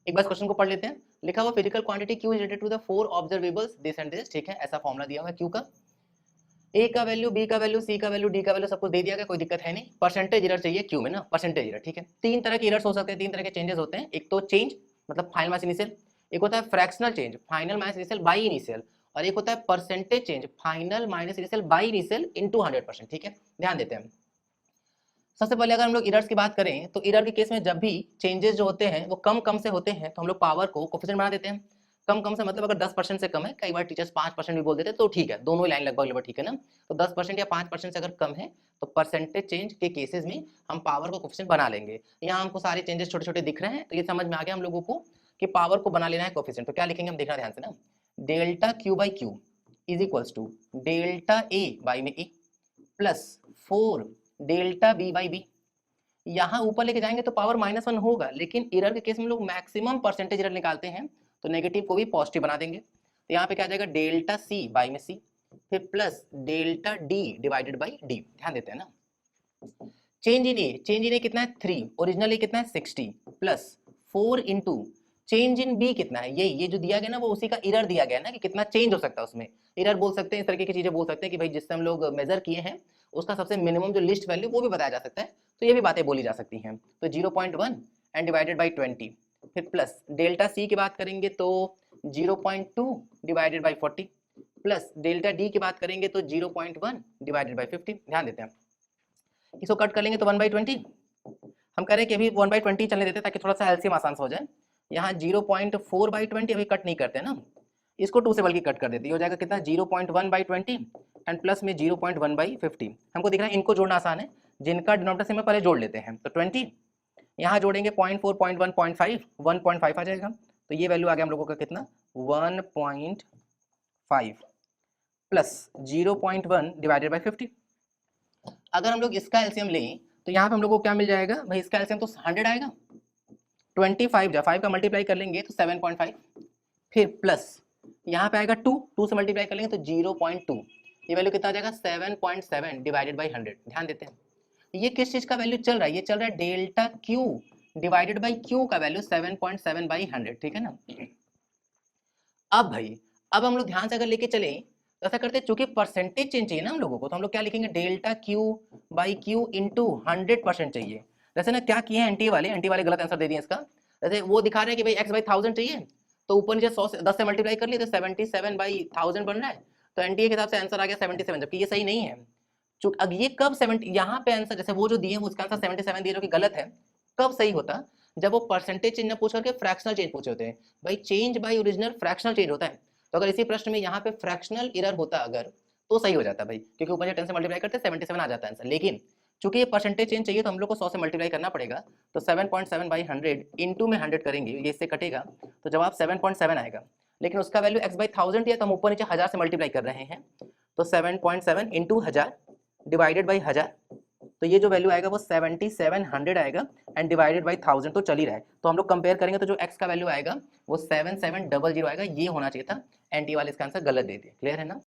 एक बार क्वेश्चन को पढ़ लेते हैं। लिखा हुआ physical quantity Q is related to the 4 observables this and this, ठीक है, ऐसा फॉर्मूला दिया हुआ है Q का। ए का वैल्यू, बी का वैल्यू, सी का वैल्यू, डी का वैल्यू सब कुछ दे दिया गया, कोई दिक्कत है नहीं। परसेंटेज एरर चाहिए Q में ना, परसेंटेज एरर, ठीक है। तीन तरह के एरर्स हो सकते हैं, तीन तरह के चेंजेस होते हैं। एक तो चेंज मतलब फाइनल माइनस इनिशियल, एक होता है fractional change final minus initial by initial, और एक होता है percentage change final minus initial by initial into 100%, ठीक है। ध्यान देते हैं। सबसे पहले अगर हम लोग एरर्स की बात करें तो एरर के केस में जब भी चेंजेस जो होते हैं वो कम कम से होते हैं तो हम लोग पावर को कोफिशिएंट बना देते हैं। कम कम से मतलब अगर 10% से कम है, कई बार टीचर्स 5% भी बोल देते हैं तो ठीक है, दोनों ही लाइन लगभग लगभग ठीक है ना। तो 10% या 5% से अगर कम है तो परसेंटेज चेंज के केसेस में हम पावर को कोफिशिएंट बना लेंगे। यहाँ हमको सारे चेंजेस छोटे छोटे दिख रहे हैं तो ये समझ में आ गया हम लोगों को कि पावर को बना लेना है कोफिशिएंट। तो क्या लिखेंगे हम, देखना ध्यान से ना। Delta Q by Q is equals to delta A by में A plus 4 delta B by B. यहाँ ऊपर लेके जाएंगे तो पावर -1 होगा, लेकिन एरर के केस में लोग मैक्सिमम परसेंटेज एरर निकालते हैं तो नेगेटिव को भी पॉजिटिव बना देंगे। तो यहाँ पे क्या आ जाएगा, डेल्टा सी बाई में सी फिर plus delta D divided by D. ध्यान देते हैं ना। चेंज इन ए कितना है 3, ओरिजिनल ए कितना है 60 plus 4 into change in B कितना है, ये जो दिया गया ना वो उसी का एरर दिया गया ना कि कितना चेंज हो सकता है उसमें। एरर बोल सकते हैं, इस तरीके की चीजें बोल सकते हैं कि भाई जिससे हम लोग मेजर किए हैं उसका सबसे मिनिमम जो लिस्ट वैल्यू वो भी बताया जा सकता है, तो ये भी बातें बोली जा सकती हैं। तो 0.1 एंड डिवाइडेड बाई 20 फिर प्लस डेल्टा सी की बात करेंगे तो 0.2 divided by 40 plus delta D की बात करेंगे तो 0.1 डिवाइडेड बाई 50। ध्यान देते हैं, इसको कट कर लेंगे तो 1/20। हम कह रहे हैं कि अभी 1/20 चलने देते ताकि थोड़ा सा एलसीएम आसान से हो जाए। यहाँ 0.4/20 अभी कट नहीं करते ना, इसको 2 से बल्कि कट कर देते, हो जाएगा कितना 0.1/20 एंड प्लस में 0.1/50। हमको दिख रहा है इनको जोड़ना आसान है, जिनका डिनोमिनेटर से मैं पहले जोड़ लेते हैं। तो 20 यहाँ जोड़ेंगे 0.4 0.1 0.5 1.5 आ जाएगा। तो ये वैल्यू आ गया हम लोगों का कितना 1.5 प्लस 0.1 डिवाइडेड बाई 50। अगर हम लोग इसका एलसीएम लें तो यहाँ पे हम लोग को क्या मिल जाएगा भाई, इसका एलसीएम तो 100 आएगा। 25 जा 5 का मल्टीप्लाई कर लेंगे तो 7.5 फिर प्लस यहाँ पे आएगा 2 से मल्टीप्लाई कर लेंगे तो 0.2, ये वैल्यू कितना आ जाएगा 7.7 डिवाइडेड बाई 100। ध्यान देते हैं ये किस चीज का वैल्यू चल रहा है, ये चल रहा है delta Q divided by Q का वैल्यू 7.7 बाई 100, ठीक है ना। अब भाई अब हम लोग ध्यान से अगर लेके चले तो ऐसा करते हैं, चूंकि परसेंटेज चेंज चाहिए ना हम लोगों को, तो हम लोग क्या लिखेंगे delta Q by Q into 100% चाहिए। जैसे ना क्या किए हैं एंटी वाले गलत आंसर दे दिए इसका। जैसे वो दिखा रहे हैं कि भाई x बाई 1000 चाहिए तो ऊपर नीचे 100 से 10 से मल्टीप्लाई कर लिए तो 77 बाई 1000 बन रहा है, तो एनटीए के हिसाब से आंसर आ गया 77, जबकि ये सही नहीं है। चूंकि अब ये कब 70 यहाँ पे आंसर जैसे वो जो दिए हैं उसका आंसर 77 दिए जो कि गलत है, कब सही होता जब वो परसेंटेज चेंज न पूछ करके फ्रैक्शनल चेंज पूछे होते हैं। भाई change by original fractional change होता है, तो अगर इसी प्रश्न में यहाँ पे फ्रैक्शनल एरर होता अगर तो सही हो जाता भाई, क्योंकि ऊपर 10 से मल्टीप्लाई करते 77 आ जाता है आंसर। लेकिन चूंकि ये परसेंटेज चेंज चाहिए तो हम लोग को 100 से मल्टीप्लाई करना पड़ेगा, तो 7.7 बाई 100 इंटू में 100 करेंगे, ये इससे कटेगा तो जवाब 7.7 आएगा। लेकिन उसका वैल्यू x बाई 1000 दिया तो हम ऊपर नीचे 1000 से मल्टीप्लाई कर रहे हैं, तो 7.7 इंटू 1000 डिवाइडेड बाई 1000, तो ये जो वैल्यू आएगा वो 7700 आएगा एंड डिवाइडेड बाई 1000 तो चल ही रहा है। तो हम लोग कंपेयर करेंगे तो जो x का वैल्यू आएगा वो 7700 आएगा, ये होना चाहिए था। एंटी वाले इसका आंसर गलत दे दिया। क्लियर है ना।